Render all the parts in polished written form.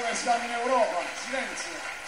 come siamo in Europa. Silenzio.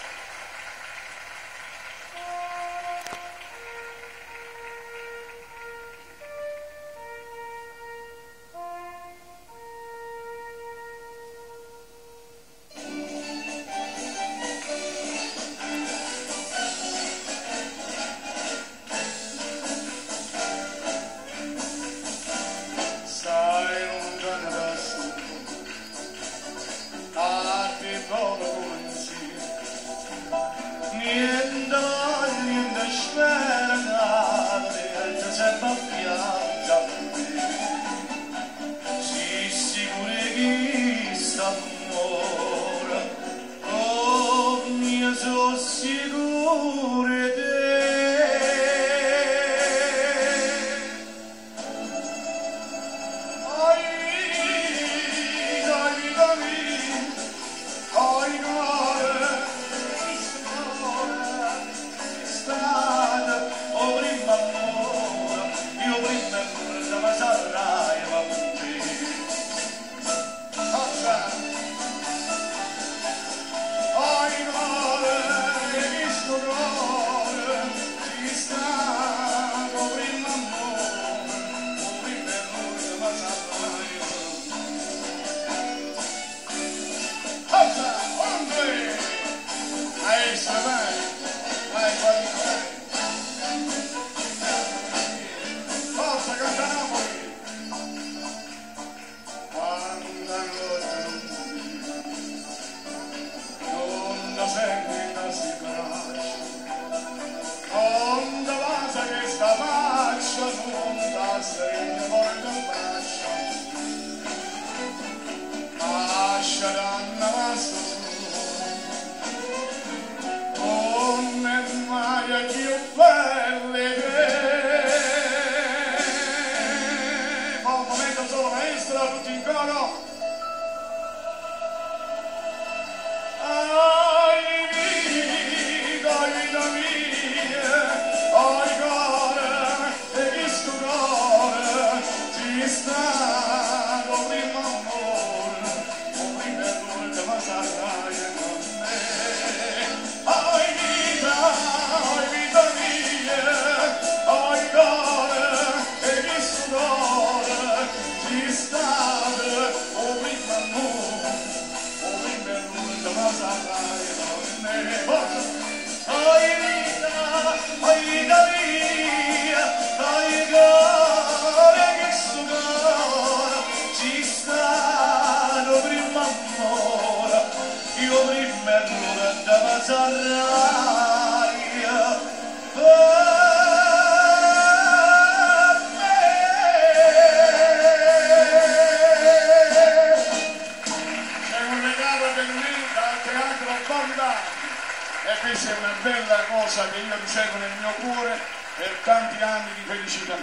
E questa è una bella cosa che io ricevo nel mio cuore per tanti anni di felicità.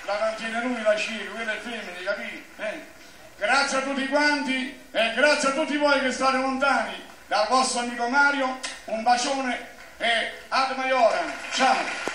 La mantiene lui la scia, quella è femmina, capì? Grazie a tutti quanti e grazie a tutti voi che state lontani dal vostro amico Mario, un bacione e ad Maiora, ciao!